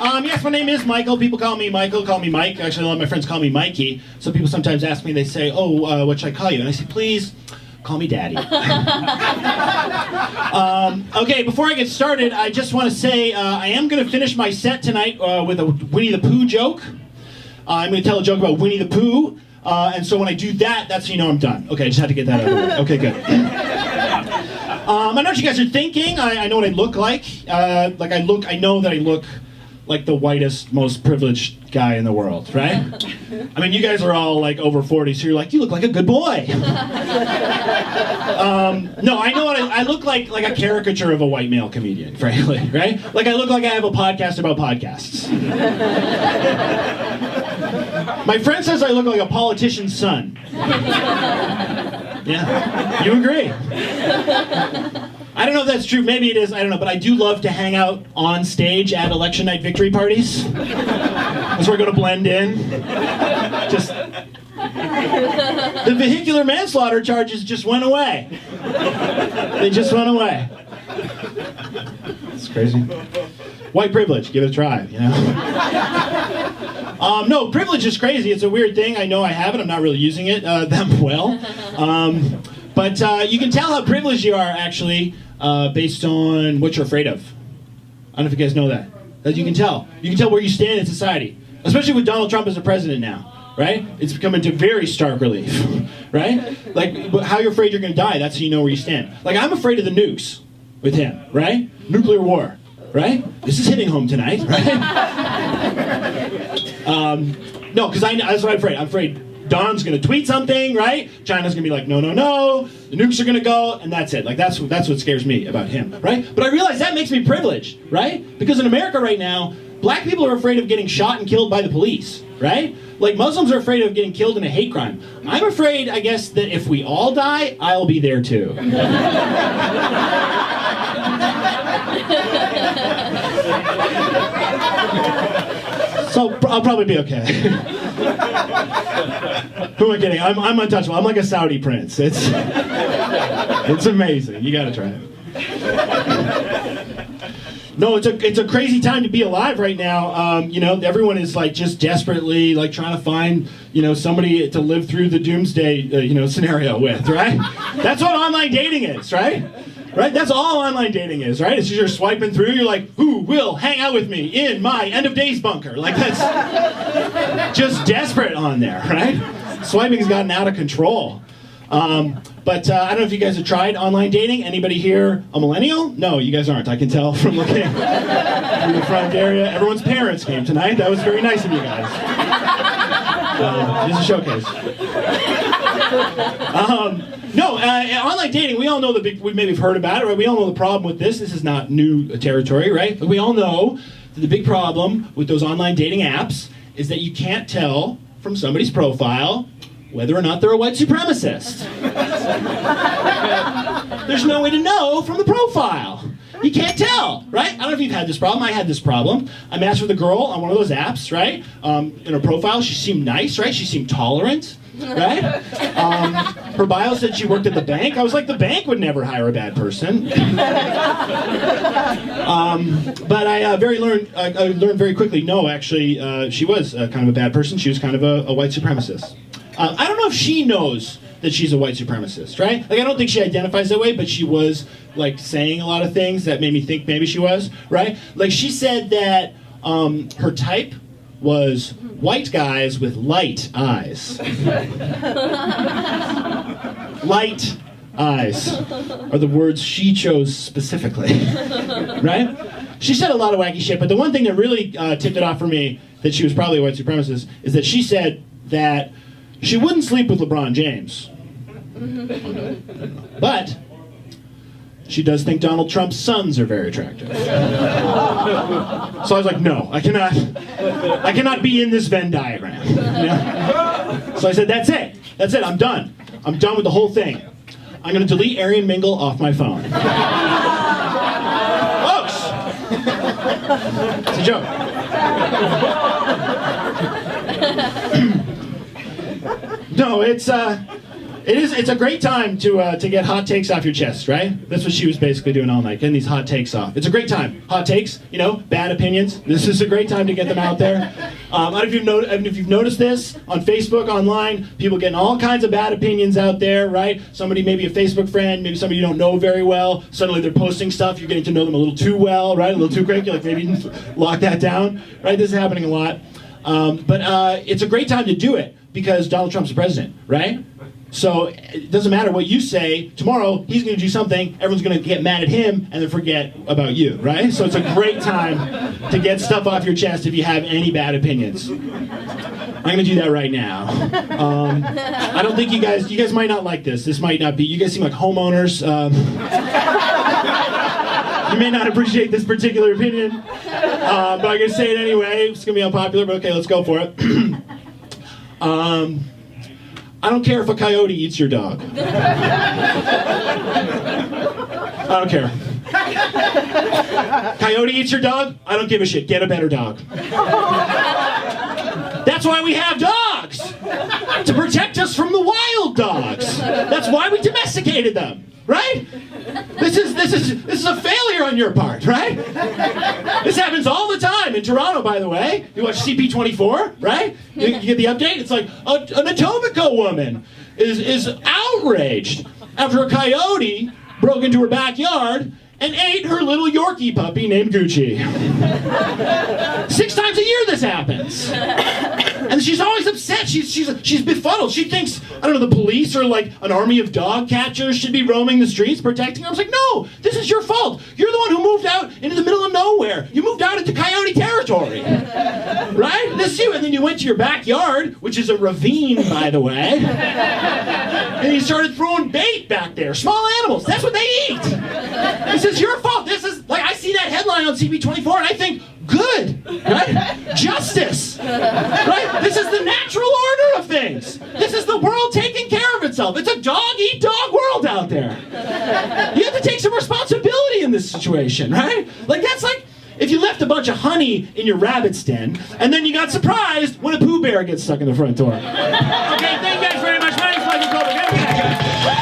Yes, my name is Michael. People call me Michael, call me Mike. Actually, a lot of my friends call me Mikey. So people sometimes ask me, they say, oh, what should I call you? And I say, please, call me Daddy. Okay, before I get started, I just want to say I am going to finish my set tonight with a Winnie the Pooh joke. I'm going to tell a joke about Winnie the Pooh. And so when I do that, that's when you know I'm done. Okay, I just had to get that out of the way. Okay, good. I know what you guys are thinking. I know what I look like. I know that I look like the whitest, most privileged guy in the world, right? I mean, you guys are all like over 40, so you're like, you look like a good boy. No, I know what I look like a caricature of a white male comedian, frankly, right? Like I look like I have a podcast about podcasts. My friend says I look like a politician's son. Yeah, you agree. I don't know if that's true, maybe it is, I don't know, but I do love to hang out on stage at election night victory parties. That's where we're going to blend in. Just... The vehicular manslaughter charges just went away. They just went away. It's crazy. White privilege, give it a try, you know? No, privilege is crazy. It's a weird thing. I know I have it. I'm not really using it that well. But you can tell how privileged you are, actually, based on what you're afraid of. I don't know if you guys know that. You can tell. You can tell where you stand in society. Especially with Donald Trump as a president now, right? It's become into very stark relief, right? Like, how you're afraid you're going to die, that's how you know where you stand. Like, I'm afraid of the nukes with him, right? Nuclear war, right? This is hitting home tonight, right? No, because that's what I'm afraid. I'm afraid Don's going to tweet something, right? China's going to be like, no, no, no. The nukes are going to go, and that's it. Like, that's what scares me about him, right? But I realize that makes me privileged, right? Because in America right now, black people are afraid of getting shot and killed by the police, right? Like, Muslims are afraid of getting killed in a hate crime. I'm afraid, I guess, that if we all die, I'll be there too. So I'll probably be okay. Who am I kidding? I'm untouchable. I'm like a Saudi prince. It's amazing. You gotta try it. No, it's a crazy time to be alive right now. You know, everyone is like just desperately like trying to find, you know, somebody to live through the doomsday scenario with, right? That's what online dating is, right? Right? That's all online dating is, right? It's just you're swiping through, you're like, who will hang out with me in my end of days bunker? Like, that's just desperate on there, right? Swiping has gotten out of control. But I don't know if you guys have tried online dating. Anybody here a millennial? No, you guys aren't. I can tell from looking through the front area. Everyone's parents came tonight. That was very nice of you guys. This is a showcase. Online dating, we all know we maybe have heard about it, right? We all know the problem with this. This is not new territory, right? But we all know that the big problem with those online dating apps is that you can't tell from somebody's profile whether or not they're a white supremacist. There's no way to know from the profile. You can't tell, right? I don't know if you've had this problem. I had this problem. I matched with a girl on one of those apps, right? In her profile, she seemed nice, right? She seemed tolerant, right? Her bio said she worked at the bank. I was like, the bank would never hire a bad person. But I learned very quickly, no, actually, she was kind of a bad person. She was kind of a white supremacist. I don't know if she knows that she's a white supremacist, right? Like, I don't think she identifies that way, but she was, like, saying a lot of things that made me think maybe she was, right? Like, she said that her type was white guys with light eyes. Light eyes are the words she chose specifically, right? She said a lot of wacky shit, but the one thing that really tipped it off for me that she was probably a white supremacist is that she said that she wouldn't sleep with LeBron James. But she does think Donald Trump's sons are very attractive. So I was like, no, I cannot be in this Venn diagram. You know? So I said, that's it, I'm done with the whole thing. I'm going to delete Aryan Mingle off my phone. Folks! It's a joke. No, It's a great time to get hot takes off your chest, right? That's what she was basically doing all night, getting these hot takes off. It's a great time. Hot takes, bad opinions. This is a great time to get them out there. I don't know if you've noticed this on Facebook, online, people getting all kinds of bad opinions out there, right? Somebody, maybe a Facebook friend, maybe somebody you don't know very well, suddenly they're posting stuff, you're getting to know them a little too well, right? A little too quick, you're like, maybe you can lock that down, right? This is happening a lot. But it's a great time to do it because Donald Trump's the president, right? So it doesn't matter what you say. Tomorrow, he's going to do something. Everyone's going to get mad at him and then forget about you, right? So it's a great time to get stuff off your chest if you have any bad opinions. I'm going to do that right now. I don't think you guys might not like this. This might not be, you guys seem like homeowners. You may not appreciate this particular opinion, but I'm going to say it anyway. It's going to be unpopular, but okay, let's go for it. I don't care if a coyote eats your dog. I don't care. Coyote eats your dog? I don't give a shit. Get a better dog. That's why we have dogs! To protect us from the wild dogs. That's why we domesticated them, right? This is a failure on your part, right? This happens all the time in Toronto, by the way. You watch CP24, right? You get the update. It's like an Etobicoke woman is outraged after a coyote broke into her backyard and ate her little Yorkie puppy named Gucci. 6 times a year this happens. And she's always upset. She's befuddled. She thinks, I don't know, the police or like an army of dog catchers should be roaming the streets protecting her. I was like, no, this is your fault. You're the one who moved out into the middle of nowhere. You moved out into coyote territory. Right? This is you. And then you went to your backyard, which is a ravine, by the way. And you started throwing bait back there. Small animals. That's what they eat. This is your fault. This is, like, I see that headline on CP24 and I think, good, right? Justice, right? This is the natural order of things. This is the world taking care of itself. It's a dog-eat-dog world out there. You have to take some responsibility in this situation, right? Like, that's like if you left a bunch of honey in your rabbit's den and then you got surprised when a Pooh Bear gets stuck in the front door. Okay, thank you.